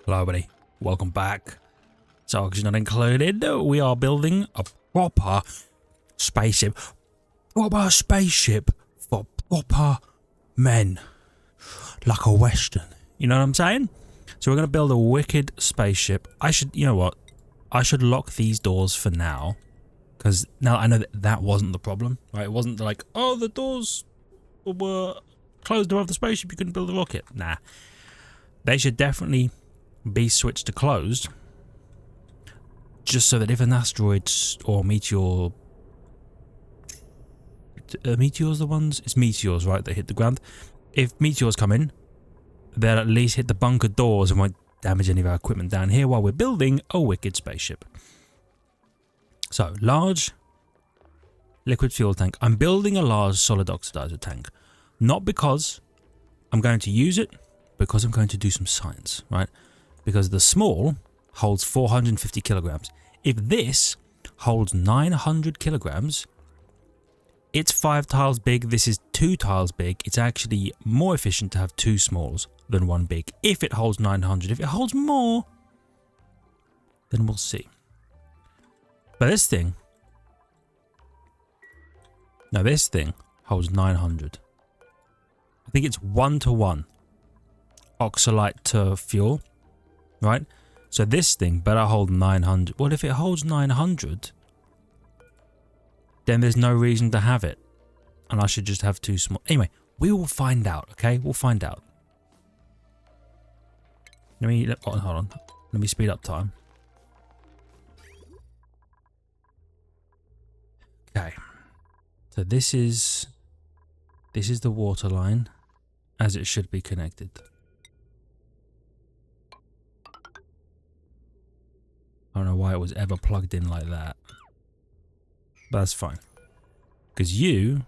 Hello, buddy. Welcome back. So, oxygen not included. We are building a proper spaceship. Proper spaceship for proper men. Like a Western. You know what I'm saying? So we're going to build a wicked spaceship. You know what? I should lock these doors for now. Because now I know that wasn't the problem. Right? It wasn't like, oh, the doors were closed above the spaceship. You couldn't build a rocket. Nah. They should definitely be switched to closed. Just so that if an asteroid or meteor... meteors the ones? It's meteors, right, that hit the ground. If meteors come in, they'll at least hit the bunker doors and won't damage any of our equipment down here while we're building a wicked spaceship. So, large liquid fuel tank. I'm building a large solid oxidizer tank. Not because I'm going to use it, because I'm going to do some science, right? Because the small holds 450 kilograms. If this holds 900 kilograms, it's 5 tiles big, this is 2 tiles big. It's actually more efficient to have 2 smalls than 1 big. If it holds 900, if it holds more, then we'll see. But this thing, this thing holds 900. I think it's 1-to-1 oxalite to fuel, right? So this thing better hold 900. Well, if it holds 900, then there's no reason to have it. And I should just have 2 small. Anyway, we will find out, okay? We'll find out. Hold on. Let me speed up time. Okay. So this is the water line as it should be connected. I don't know why it was ever plugged in like that. But that's fine. Because you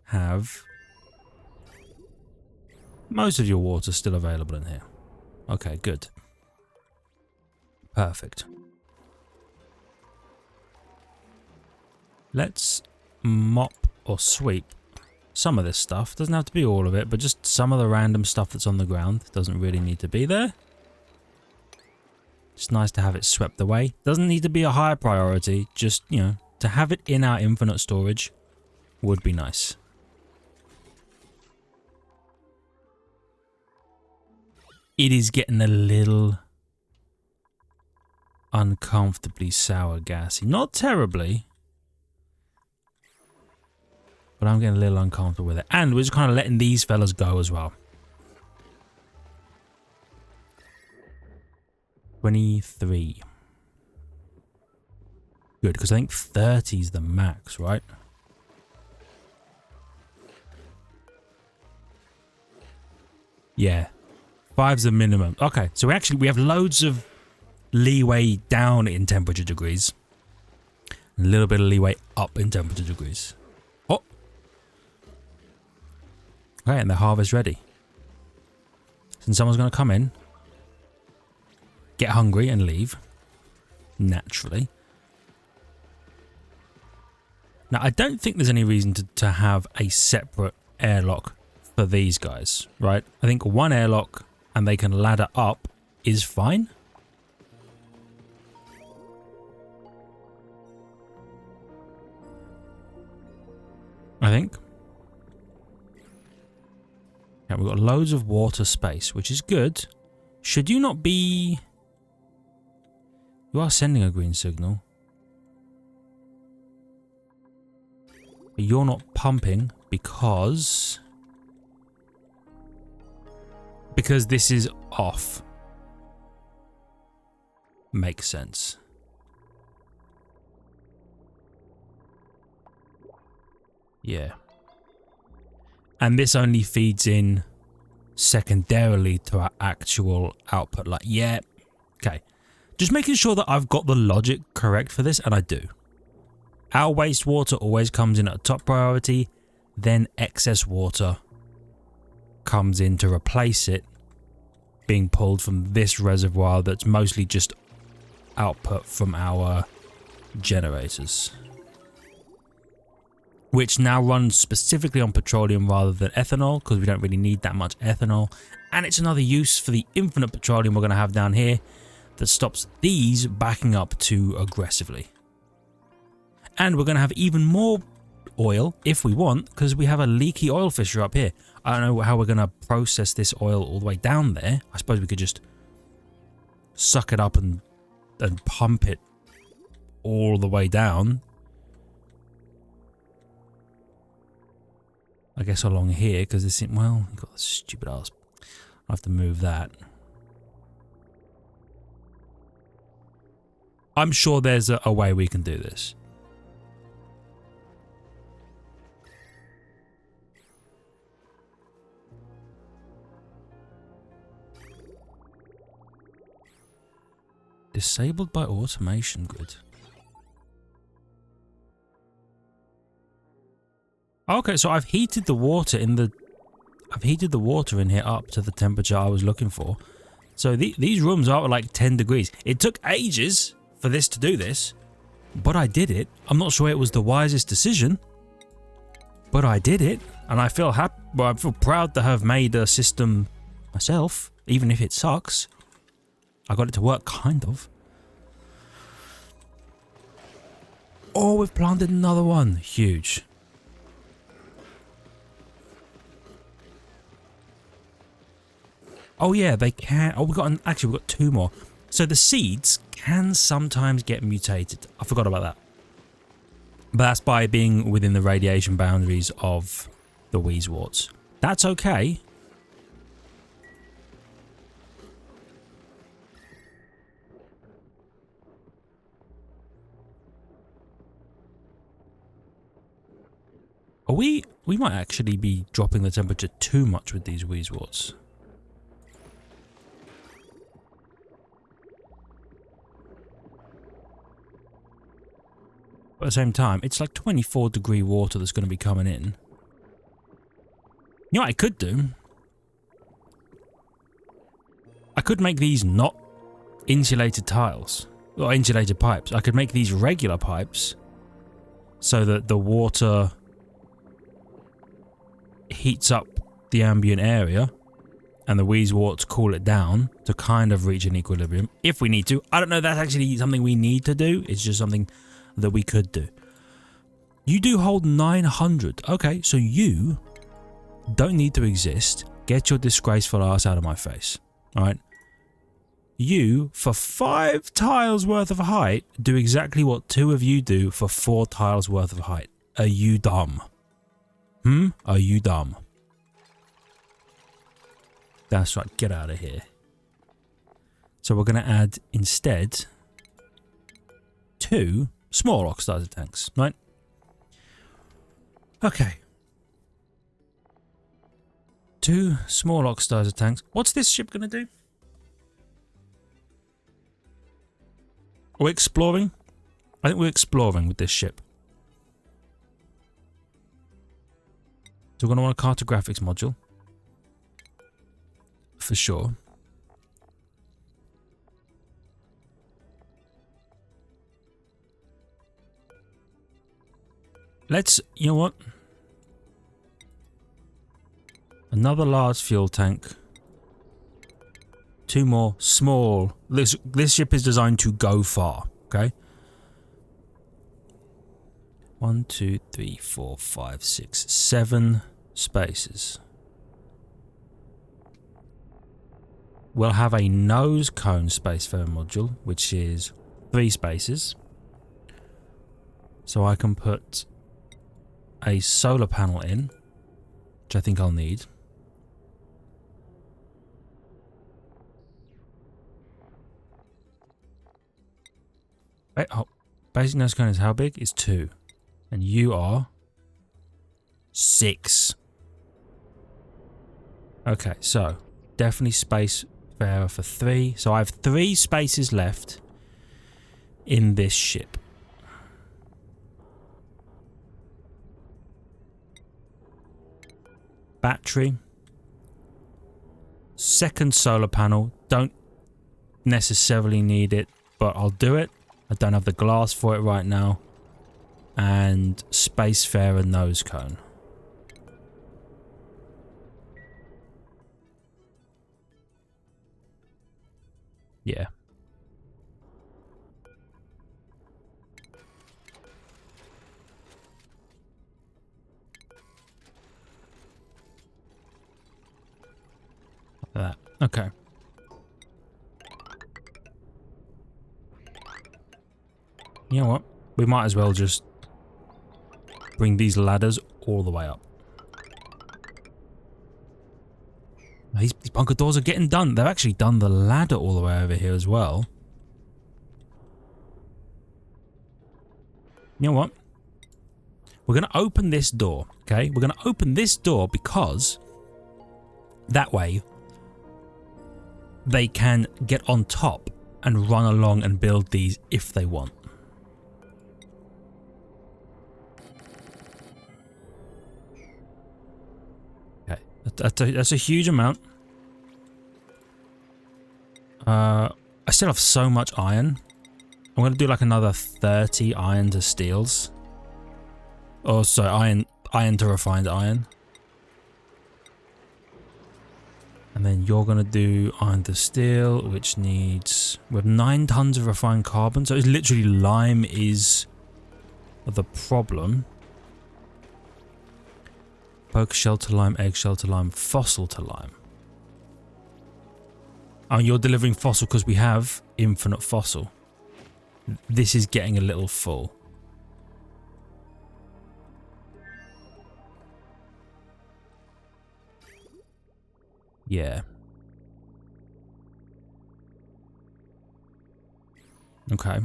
have most of your water still available in here. Okay, good. Perfect. Let's mop or sweep some of this stuff. Doesn't have to be all of it, but just some of the random stuff that's on the ground. Doesn't really need to be there. It's nice to have it swept away. Doesn't need to be a high priority. Just, you know, to have it in our infinite storage would be nice. It is getting a little uncomfortably sour gassy. Not terribly. But I'm getting a little uncomfortable with it. And we're just kind of letting these fellas go as well. 23. Good, because I think 30 is the max, right? Yeah. 5's the minimum. Okay, so we have loads of leeway down in temperature degrees. And a little bit of leeway up in temperature degrees. Oh! Okay, and the harvest ready. Since someone's going to come in, get hungry and leave. Naturally. Now, I don't think there's any reason to have a separate airlock for these guys, right? I think one airlock and they can ladder up is fine. I think. Yeah, we've got loads of water space, which is good. Should you not be... You are sending a green signal. But you're not pumping because this is off. Makes sense. Yeah. And this only feeds in secondarily to our actual output. Like, yeah. Okay. Just making sure that I've got the logic correct for this, and I do. Our wastewater always comes in at top priority, then excess water comes in to replace it, being pulled from this reservoir that's mostly just output from our generators. Which now runs specifically on petroleum rather than ethanol, because we don't really need that much ethanol. And it's another use for the infinite petroleum we're going to have down here that stops these backing up too aggressively. And we're going to have even more oil if we want, because we have a leaky oil fissure up here. I don't know how we're going to process this oil all the way down there. I suppose we could just suck it up and pump it all the way down. I guess along here, because this, well, you've got the stupid ass. I have to move that. I'm sure there's a way we can do this. Disabled by automation grid. Okay, so I've heated the water in the... I've heated the water in here up to the temperature I was looking for. So these rooms are like 10 degrees. It took ages for this to do this, but I did it. I'm not sure it was the wisest decision, but I did it, and I feel happy. Well, I feel proud to have made a system myself, even if it sucks. I got it to work, kind of. Oh, we've planted another one. Huge. Oh yeah, they can. Oh, actually we've got two more. So the seeds can sometimes get mutated. I forgot about that. But that's by being within the radiation boundaries of the Wheezeworts. That's okay. Are we might actually be dropping the temperature too much with these Wheezeworts. But at the same time, it's like 24-degree water that's going to be coming in. You know what I could do? I could make these not insulated tiles, or insulated pipes. I could make these regular pipes so that the water heats up the ambient area and the Wheezeworts cool it down to kind of reach an equilibrium if we need to. I don't know if that's actually something we need to do. It's just something that we could do. You do hold 900. Okay, so you don't need to exist. Get your disgraceful ass out of my face. Alright? You, for 5 tiles worth of height, do exactly what 2 of you do for 4 tiles worth of height. Are you dumb? Are you dumb? That's right, get out of here. So we're going to add instead 2 small oxidizer tanks, right? Okay. 2 small oxidizer tanks. What's this ship going to do? Are we exploring? I think we're exploring with this ship. So we're going to want a cartographics module. For sure. Let's, you know what? Another large fuel tank. 2 more small. This ship is designed to go far, okay? 1, 2, 3, 4, 5, 6, 7 spaces. We'll have a nose cone spacefarer module, which is 3 spaces. So I can put a solar panel in, which I think I'll need. Wait, oh, basic nose cone is how big? It's 2. And you are 6. Okay, so definitely spacefarer for 3. So I have 3 spaces left in this ship. Battery. Second solar panel. Don't necessarily need it, but I'll do it. I don't have the glass for it right now. And spacefarer nose cone. Yeah. Like that. Okay. You know what? We might as well just bring these ladders all the way up. These bunker doors are getting done. They've actually done the ladder all the way over here as well. You know what? We're going to open this door, okay? We're going to open this door because that way they can get on top and run along and build these if they want. Okay, that's a huge amount. I still have so much iron. I'm going to do like another 30 iron to steels. Oh, sorry, iron to refined iron. And then you're going to do iron to steel, which needs... We have 9 tons of refined carbon. So it's literally lime is the problem. Poke shell to lime, eggshell to lime, fossil to lime. Oh, you're delivering fossil because we have infinite fossil. This is getting a little full. Yeah. Okay.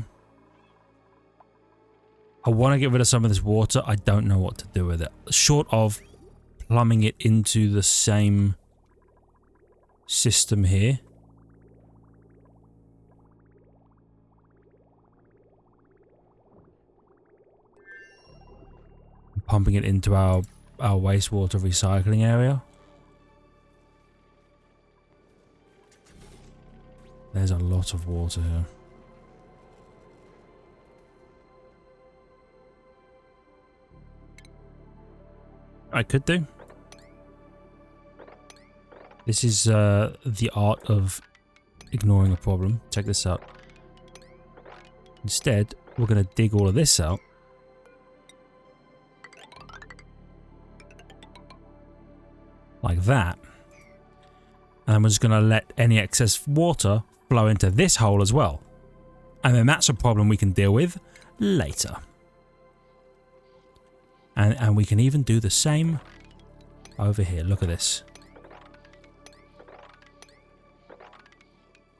I want to get rid of some of this water. I don't know what to do with it. Short of plumbing it into the same system here. Pumping it into our wastewater recycling area. There's a lot of water here. I could do. This is the art of ignoring a problem. Check this out. Instead, we're going to dig all of this out. Like that. And then we're just going to let any excess water flow into this hole as well. And then that's a problem we can deal with later. And we can even do the same over here. Look at this.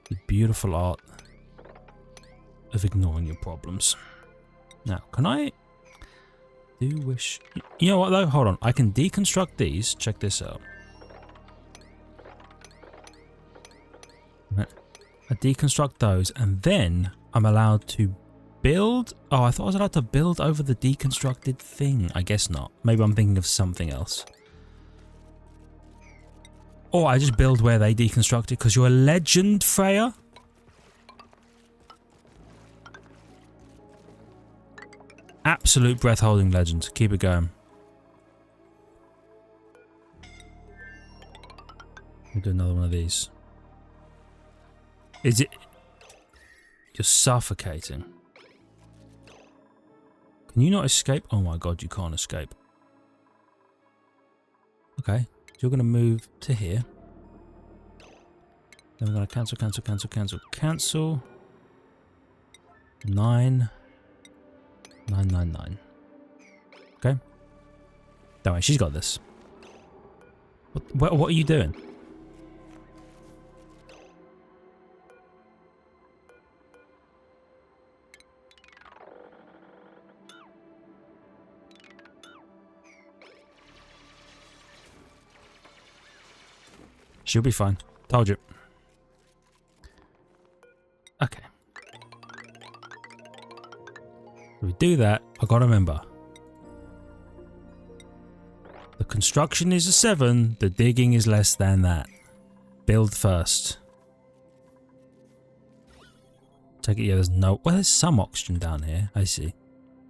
The beautiful art of ignoring your problems. Now, can I do wish... You know what though? Hold on. I can deconstruct these. Check this out. I deconstruct those and then I'm allowed to build... Oh, I thought I was allowed to build over the deconstructed thing. I guess not. Maybe I'm thinking of something else. Or I just build where they deconstructed because you're a legend, Freya. Absolute breath-holding legend. Keep it going. We'll do another one of these. Is it... You're suffocating. Can you not escape? Oh my god, you can't escape. Okay. So you're going to move to here. Then we're going to cancel, cancel, cancel, cancel, cancel. 9. 9, 9, 9. Okay. Don't worry, she's got this. What are you doing? She'll be fine. Told you. Okay. If we do that, I gotta remember. The construction is a 7, the digging is less than that. Build first. Take it, yeah, there's no... Well, there's some oxygen down here, I see.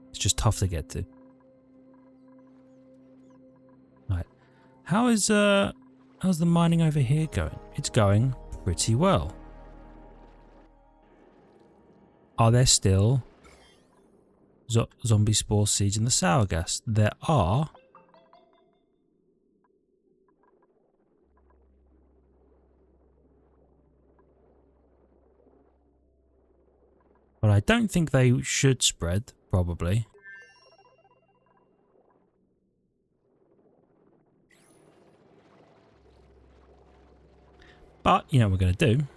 It's just tough to get to. Right. How's the mining over here going? It's going pretty well. Are there still zombie spore seeds in the sour gas? There are. But I don't think they should spread, probably. But, you know what we're going to do?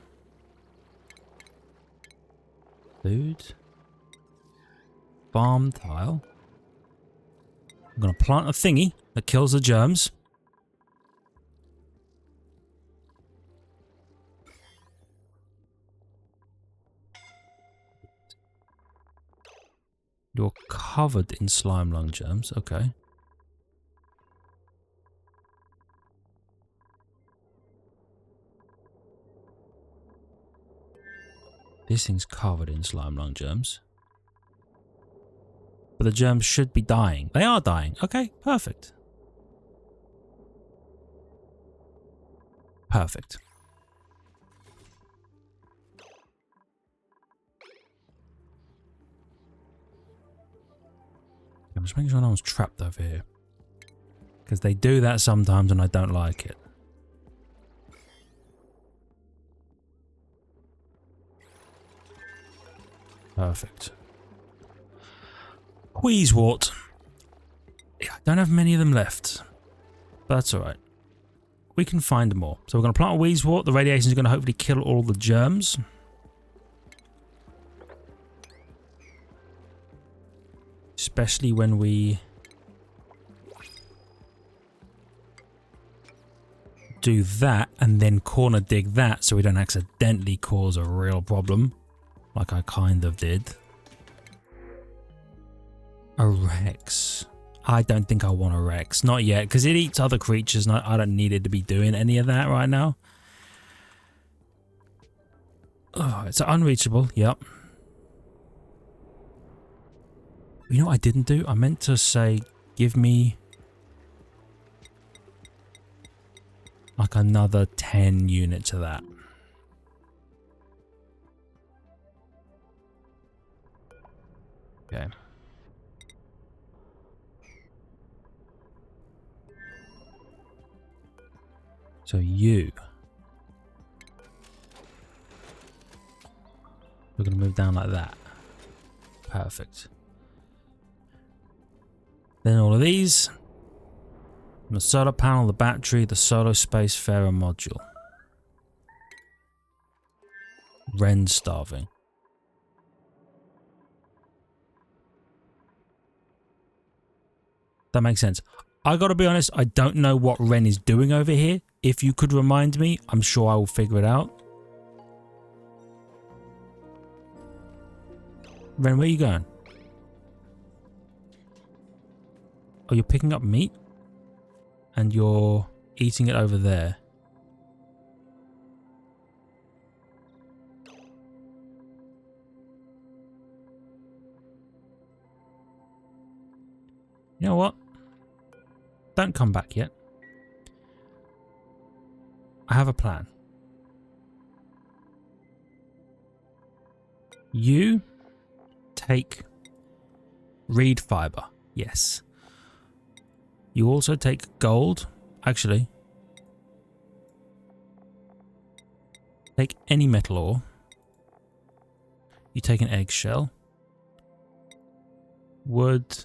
Food. Farm tile. I'm going to plant a thingy that kills the germs. You're covered in slime lung germs. Okay. This thing's covered in slime lung germs. But the germs should be dying. They are dying. Okay, perfect. Perfect. I'm just making sure no one's trapped over here. Because they do that sometimes and I don't like it. Perfect. Wheezewort. Yeah, I don't have many of them left. But that's alright. We can find more. So we're going to plant a wheezewort. The radiation is going to hopefully kill all the germs. Especially when we do that and then corner dig that so we don't accidentally cause a real problem. Like I kind of did. A Rex. I don't think I want a Rex. Not yet, because it eats other creatures and I don't need it to be doing any of that right now. Oh, it's unreachable. Yep. You know what I didn't do? I meant to say, give me like another 10 units of that. Okay. So we're going to move down like that. Perfect. Then all of these. The solar panel, the battery, the solar spacefarer module. Ren's starving. That makes sense. I gotta be honest, I don't know what Ren is doing over here. If you could remind me, I'm sure I will figure it out. Ren, where are you going? Oh, you're picking up meat? And you're eating it over there. You know what? Don't come back yet. I have a plan. You take reed fiber. Yes. You also take gold. Actually, take any metal ore. You take an eggshell. Wood.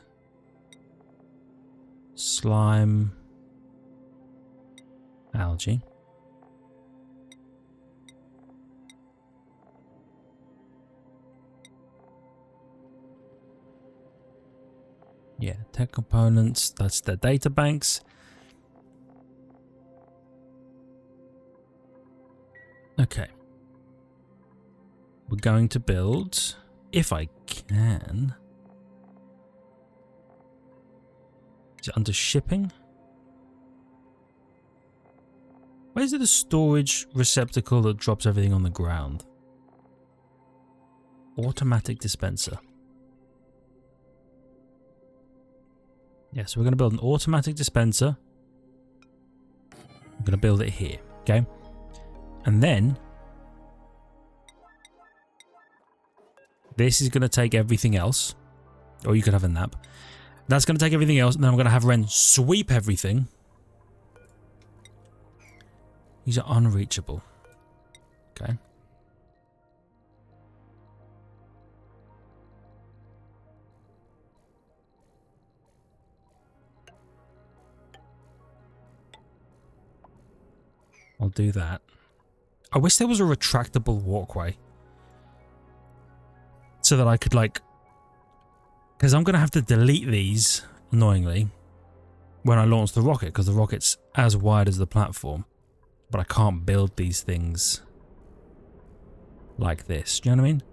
Slime. Algae. Yeah, tech components, that's the data banks. Okay. We're going to build, if I can. Is it under shipping? Where's the storage receptacle that drops everything on the ground? Automatic dispenser. Yeah, so we're going to build an automatic dispenser. I'm going to build it here, okay? And then This is going to take everything else. Or you could have a nap. That's going to take everything else, and then I'm going to have Ren sweep everything. These are unreachable. Okay. I'll do that. I wish there was a retractable walkway. So that I could, like... Because I'm going to have to delete these, annoyingly, when I launch the rocket, because the rocket's as wide as the platform. But I can't build these things like this. Do you know what I mean?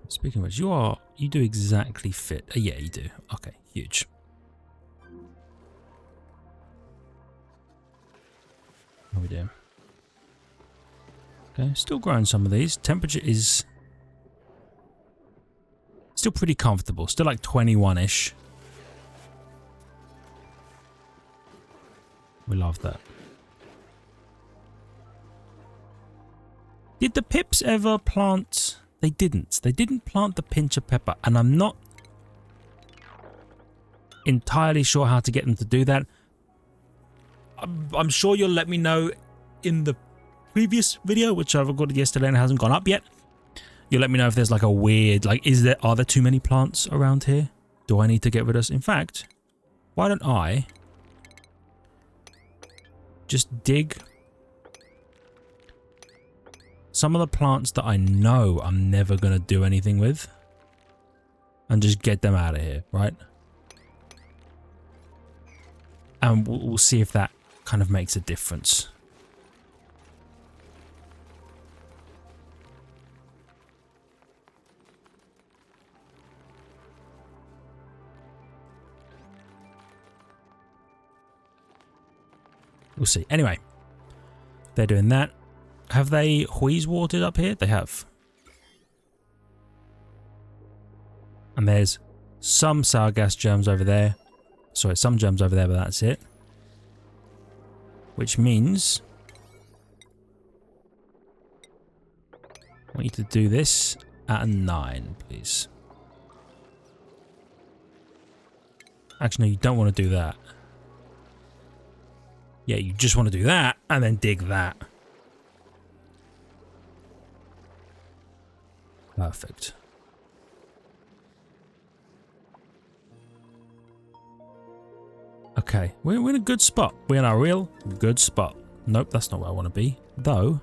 Speaking of which, you do exactly fit. Yeah, you do. Okay, huge. How are we doing? Okay, still growing some of these. Temperature is still pretty comfortable. Still like 21-ish. We love that. Did the Pips ever plant... They didn't. They didn't plant the pinch of pepper. And I'm not entirely sure how to get them to do that. I'm sure you'll let me know in the previous video, which I recorded yesterday and hasn't gone up yet. You'll let me know if there's like a weird... Like, are there too many plants around here? Do I need to get rid of... In fact, why don't I... just dig some of the plants that I know I'm never going to do anything with and just get them out of here, right? And we'll see if that kind of makes a difference. We'll see. Anyway, they're doing that. Have they wheeze watered up here? They have. And there's some sour gas germs over there. Sorry, some germs over there, but that's it. Which means I want you to do this at a 9, please. Actually, no, you don't want to do that. Yeah, you just want to do that and then dig that. Perfect. Okay, we're in a good spot. We're in a real good spot. Nope, that's not where I want to be. Though,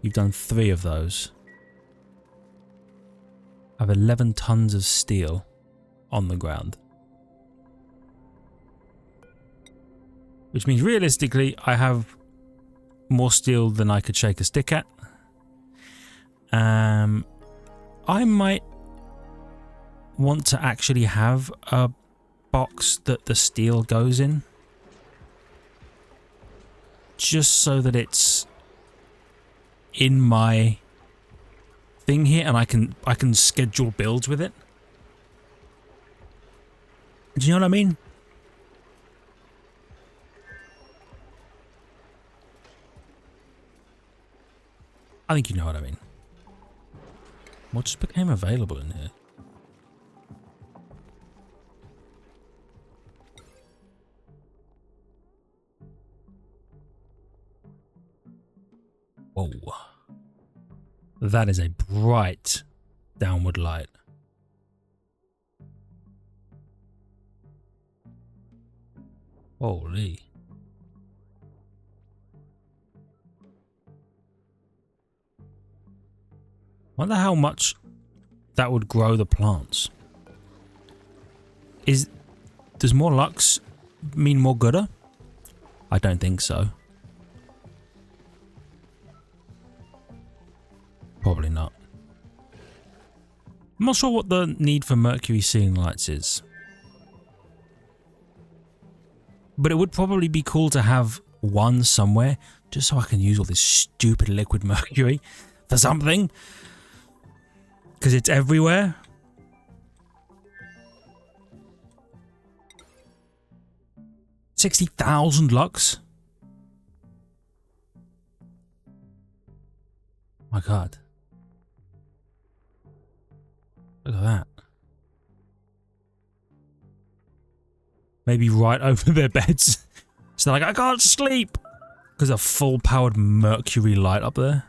you've done 3 of those. I have 11 tons of steel on the ground. Which means realistically, I have more steel than I could shake a stick at. I might want to actually have a box that the steel goes in. Just so that it's in my thing here and I can schedule builds with it. Do you know what I mean? I think you know what I mean. What just became available in here? Whoa. That is a bright downward light. Holy. Wonder how much that would grow the plants. Does more lux mean more gooder? I don't think so. Probably not. I'm not sure what the need for mercury ceiling lights is. But it would probably be cool to have one somewhere, just so I can use all this stupid liquid mercury for something. Because it's everywhere. $60,000 lux. My God. Look at that. Maybe right over their beds. So they're like, I can't sleep! Because a full-powered Mercury light up there.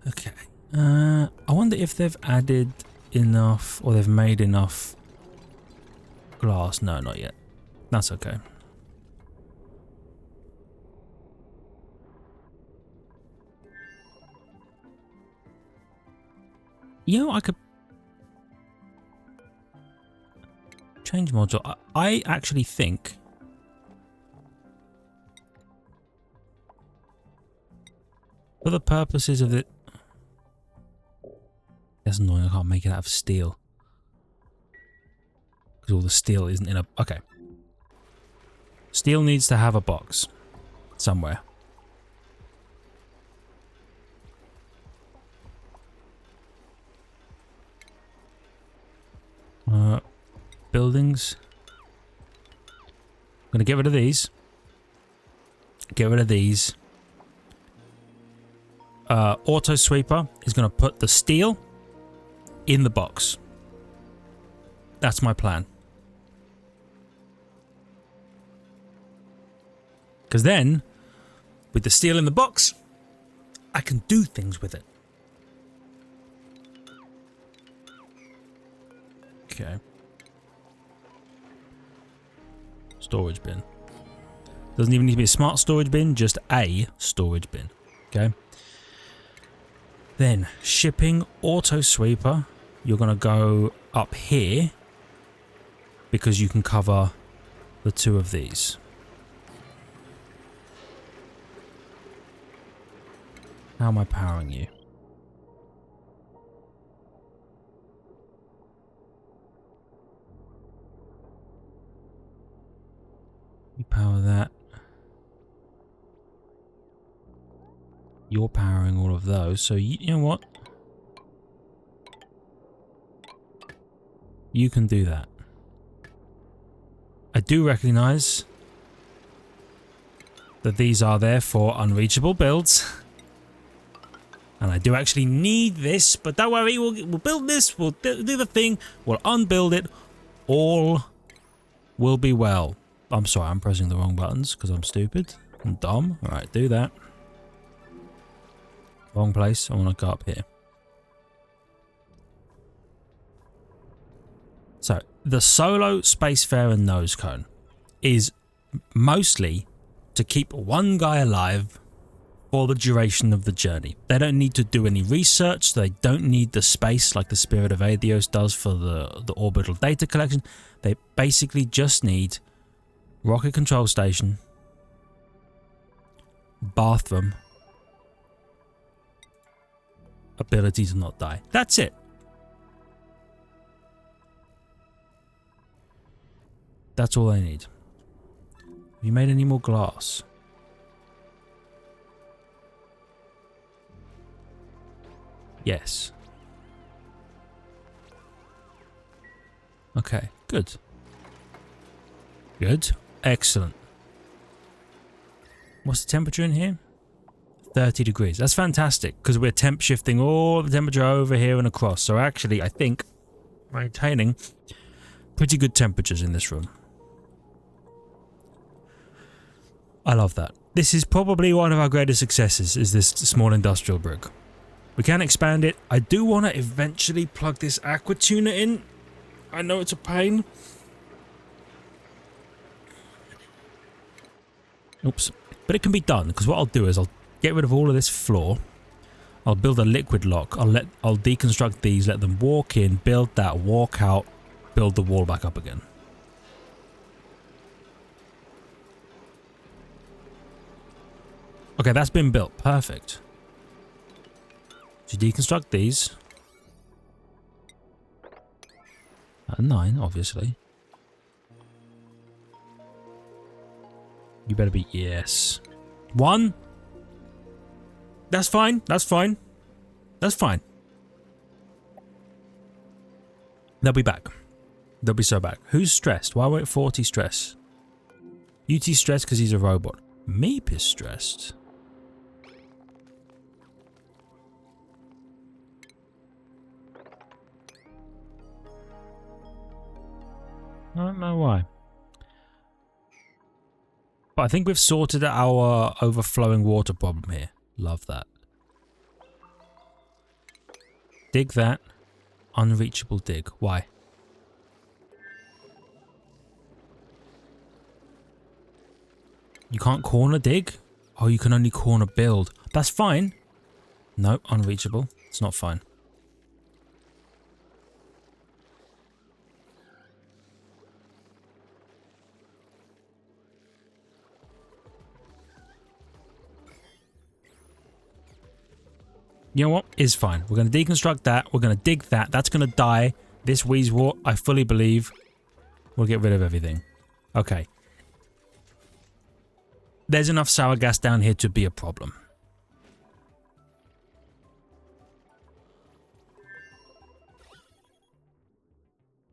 Okay. I wonder if they've added enough, or they've made enough glass. No, not yet. That's okay. You know, I could change module. I actually think for the purposes of it, that's annoying. I can't make it out of steel because all the steel isn't in a. Okay, steel needs to have a box somewhere. Buildings. I'm gonna get rid of these. Get rid of these. Auto sweeper is gonna put the steel in the box. That's my plan. Because then, with the steel in the box, I can do things with it. Okay. Storage bin. Doesn't even need to be a smart storage bin, just a storage bin. Okay. Then, shipping auto sweeper. You're going to go up here because you can cover the two of these. How am I powering you? You power that. You're powering all of those, so you know what? You can do that. I do recognize that these are there for unreachable builds. And I do actually need this, but don't worry, we'll build this, we'll do the thing, we'll unbuild it, all will be well. I'm sorry, I'm pressing the wrong buttons because I'm stupid and dumb. Alright, do that. Wrong place, I want to go up here. So, the solo spacefarer nose cone is mostly to keep one guy alive for the duration of the journey. They don't need to do any research, they don't need the space like the Spirit of Aethios does for the orbital data collection. They basically just need rocket control station, bathroom, ability to not die. That's it. That's all they need. Have you made any more glass? Yes. Okay, good. Good. Excellent. What's the temperature in here? 30 degrees. That's fantastic because we're temp shifting all the temperature over here and across. So actually, I think maintaining pretty good temperatures in this room. I love that. This is probably one of our greatest successes, is this small industrial brig. We can expand it. I do want to eventually plug this aqua tuner in. I know it's a pain. Oops. But it can be done, because what I'll do is I'll get rid of all of this floor. I'll build a liquid lock. I'll deconstruct these, let them walk in, build that, walk out, build the wall back up again. Okay, that's been built. Perfect. So deconstruct these. 9, obviously. You better be... Yes. 1. That's fine. That's fine. That's fine. They'll be back. They'll be so back. Who's stressed? Why won't 40 stress? UT's stressed because he's a robot. Meep is stressed. I don't know why. But I think we've sorted our overflowing water problem here. Love that. Dig that. Unreachable dig. Why? You can't corner dig? Oh, you can only corner build. That's fine. No, unreachable. It's not fine. You know what? Is fine. We're going to deconstruct that. We're going to dig that. That's going to die. This Wheezewort, I fully believe, will get rid of everything. Okay. There's enough sour gas down here to be a problem.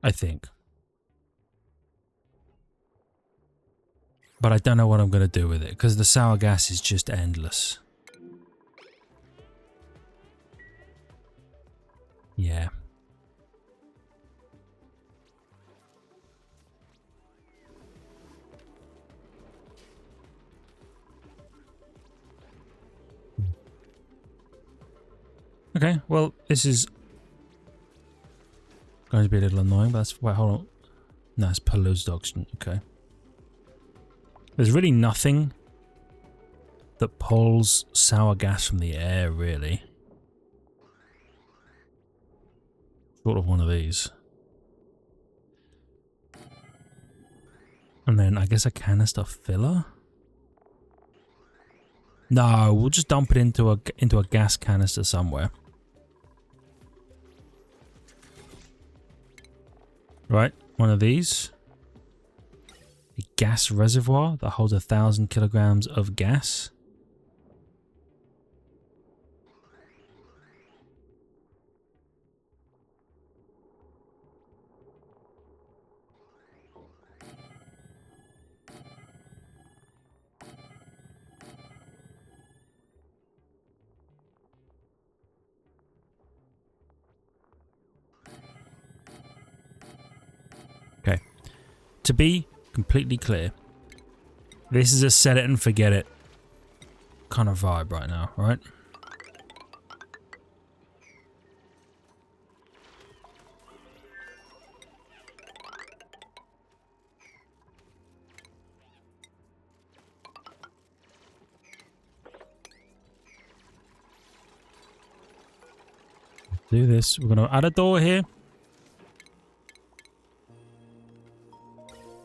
I think. But I don't know what I'm going to do with it, because the sour gas is just endless. Yeah. Okay, well, this is going to be a little annoying, but that's... Wait, hold on. No, it's polluted oxygen. Okay. There's really nothing that pulls sour gas from the air, really. Sort of one of these. And then I guess a canister filler? No, we'll just dump it into a gas canister somewhere. Right, one of these. A gas reservoir that holds 1,000 kilograms of gas. Okay. To be completely clear, this is a set it and forget it kind of vibe right now, right? Do this. We're going to add a door here.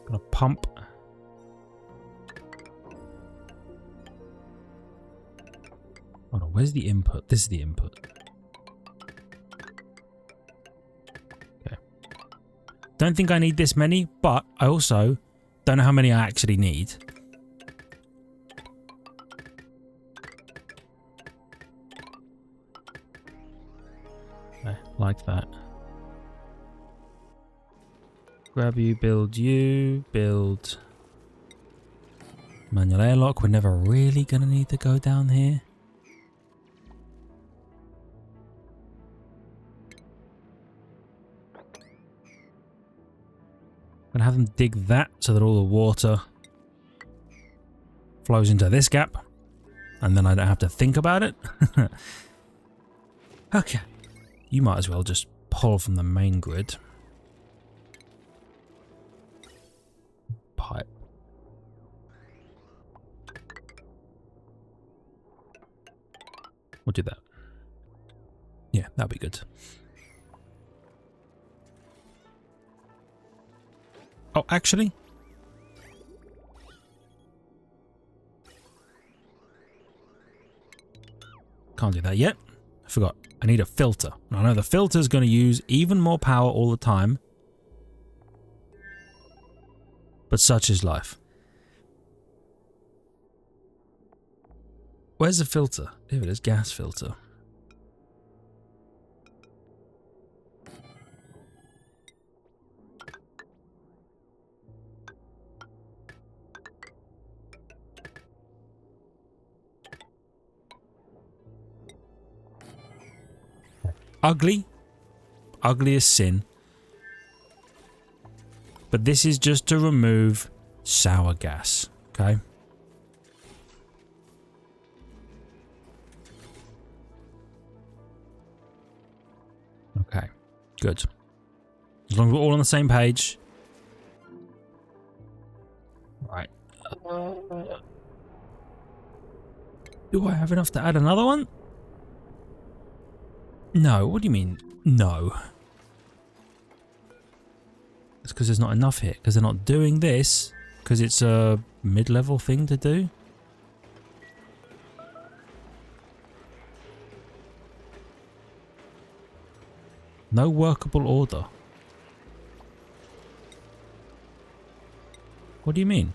Gonna pump. Hold on, where's the input? This is the input. Okay. Don't think I need this many, but I also don't know how many I actually need. Okay, like that. Grab you, build manual airlock. We're never really gonna need to go down here. Gonna have them dig that so that all the water flows into this gap, and then I don't have to think about it. Okay, you might as well just pull from the main grid. Pipe. We'll do that. Yeah, that'll be good. Oh, actually, can't do that yet. I forgot. I need a filter. I know the filter is going to use even more power all the time. But such is life. Where's the filter? Here it is, gas filter. Ugly. Ugly as sin. But this is just to remove sour gas, okay? Okay, good. As long as we're all on the same page. Right. Do I have enough to add another one? No, what do you mean, no? It's because there's not enough here, because they're not doing this, because it's a mid-level thing to do. No workable order. What do you mean?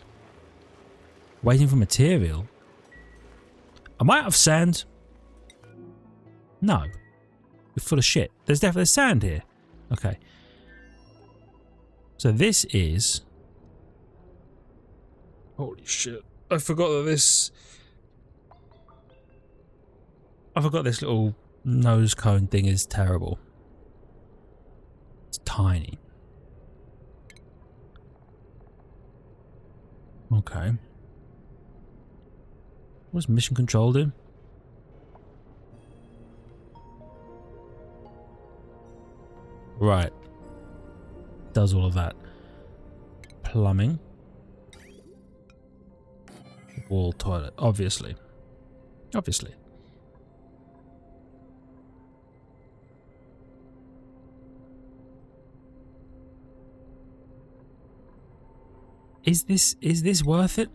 Waiting for material? Am I out of sand? No. You're full of shit. There's definitely sand here. Okay. So this is... Holy shit. I forgot that this... I forgot this little nose cone thing is terrible. It's tiny. Okay. What does mission control do? Right. Does all of that. Plumbing. Wall toilet. Obviously. Obviously. Is this worth it?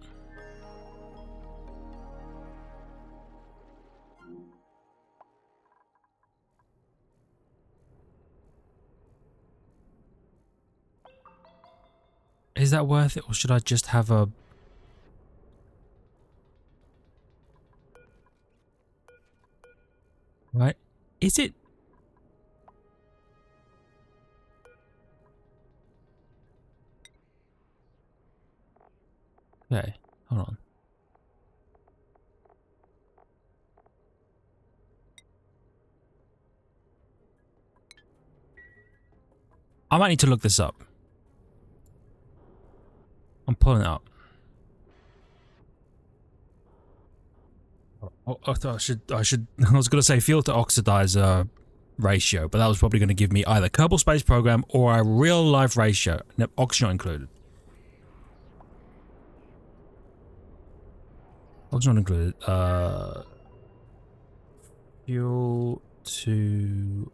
Is that worth it, or should I just have a... Right? Is it... Okay, hold on. I might need to look this up. I'm pulling it up. Oh, I thought I should I was going to say fuel to oxidizer ratio, but that was probably going to give me either Kerbal Space Program or a real life ratio. No, oxygen not included. Oxygen not included. Fuel to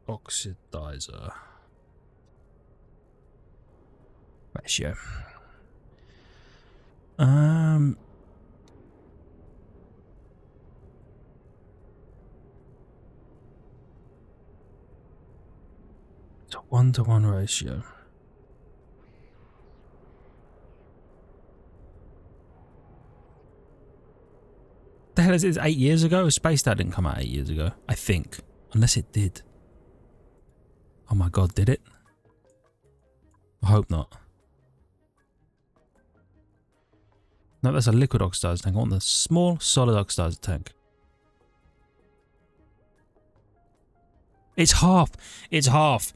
oxidizer ratio. It's a 1-to-1 ratio. The hell is it? 8 years ago? Space Dad didn't come out 8 years ago, I think. Unless it did. Oh my god, did it? I hope not. No, that's a liquid oxidizer tank. I want the small solid oxidizer tank. It's half. It's half.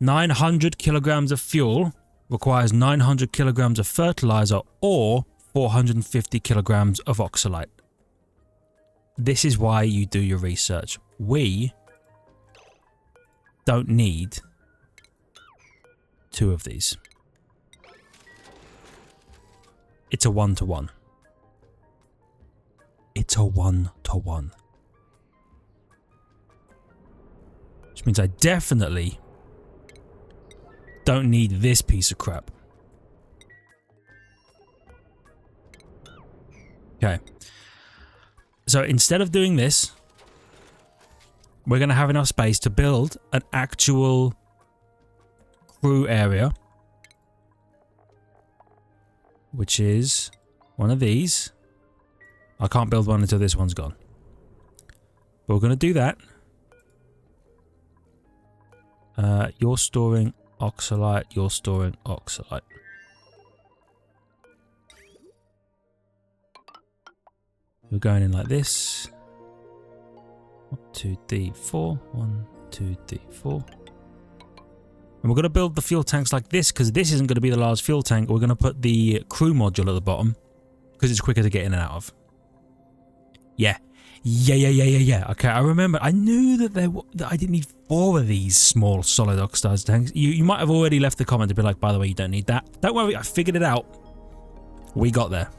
900 kilograms of fuel requires 900 kilograms of fertilizer or 450 kilograms of oxalate. This is why you do your research. We don't need 2 of these. It's a 1-to-1. It's a 1-to-1. Which means I definitely don't need this piece of crap. Okay. So instead of doing this, we're going to have enough space to build an actual crew area, which is one of these. I can't build one until this one's gone. But we're going to do that. You're storing oxalate, you're storing oxalate. We're going in like this. 1, 2, D4. 1, 2, D4. And we're going to build the fuel tanks like this because this isn't going to be the large fuel tank. We're going to put the crew module at the bottom because it's quicker to get in and out of. Yeah. Yeah. Okay, I remember. I knew that that I didn't need 4 of these small solid oxidized tanks. You might have already left the comment to be like, by the way, you don't need that. Don't worry, I figured it out. We got there.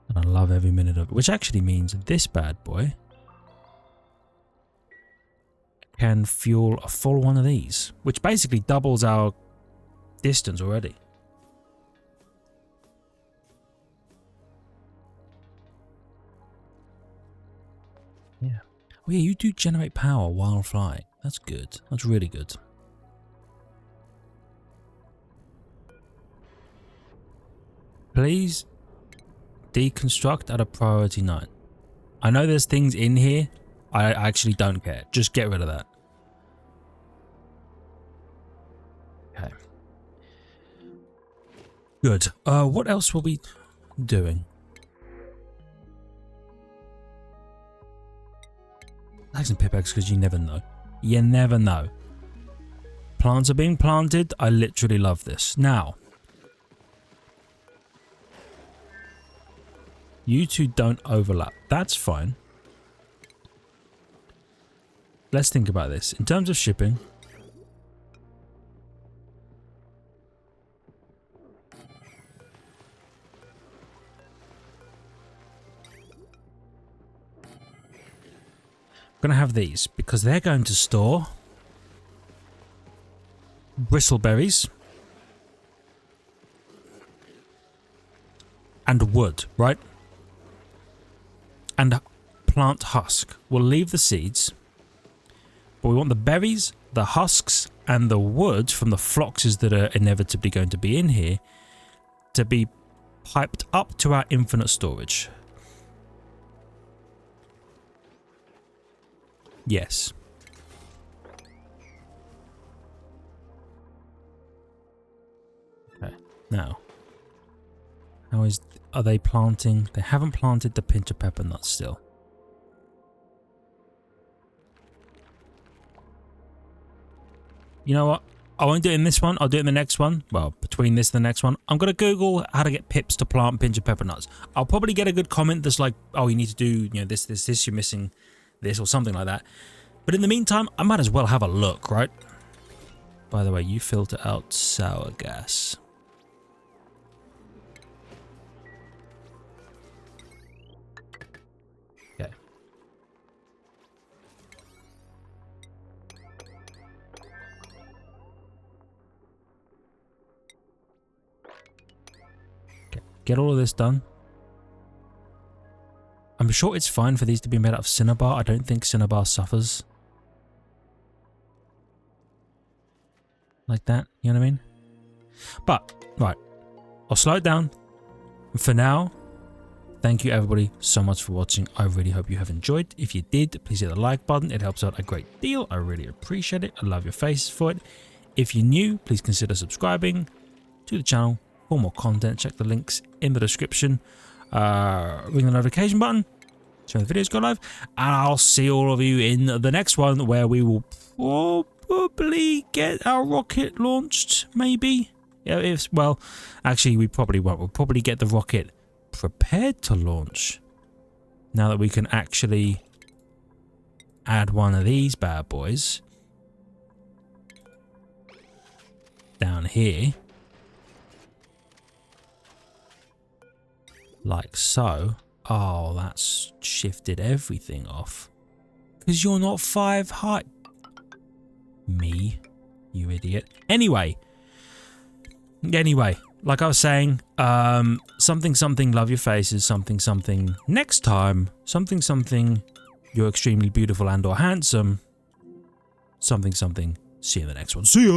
And I love every minute of it, which actually means this bad boy can fuel a full one of these, which basically doubles our distance already. Yeah. Oh yeah, you do generate power while flying. That's good. That's really good. Please deconstruct at a priority 9. I know there's things in here. I actually don't care. Just get rid of that. Okay. Good. What else will we doing? Axe and pickaxe, because you never know. You never know. Plants are being planted. I literally love this. Now, you two don't overlap. That's fine. Let's think about this. In terms of shipping, I'm going to have these because they're going to store bristleberries and wood, right? And plant husk. We'll leave the seeds, but we want the berries, the husks, and the wood from the floxes that are inevitably going to be in here to be piped up to our infinite storage. Yes. Okay, now, are they planting? They haven't planted the pinch of pepper nuts still. You know what? I won't do it in this one. I'll do it in the next one. Well, between this and the next one. I'm going to Google how to get pips to plant pinch of pepper nuts. I'll probably get a good comment that's like, oh, you need to do, you know, this, you're missing this or something like that. But in the meantime, I might as well have a look, right? By the way, you filter out sour gas. Okay. Okay. Get all of this done. I'm sure it's fine for these to be made out of cinnabar. I don't think cinnabar suffers like that, you know what I mean? But, right, I'll slow it down. For now, thank you everybody so much for watching. I really hope you have enjoyed. If you did, please hit the like button. It helps out a great deal. I really appreciate it. I love your faces for it. If you're new, please consider subscribing to the channel for more content. Check the links in the description. Ring the notification button so when the videos go live, and I'll see all of you in the next one where we will probably get our rocket launched, maybe. Yeah, well, actually we probably won't. We'll probably get the rocket prepared to launch now that we can actually add one of these bad boys down here. Like so. Oh, that's shifted everything off. Because you're not 5 high. Me, you idiot. Anyway, like I was saying, something, love your faces, something, next time, something, you're extremely beautiful and or handsome, something, see you in the next one. See ya!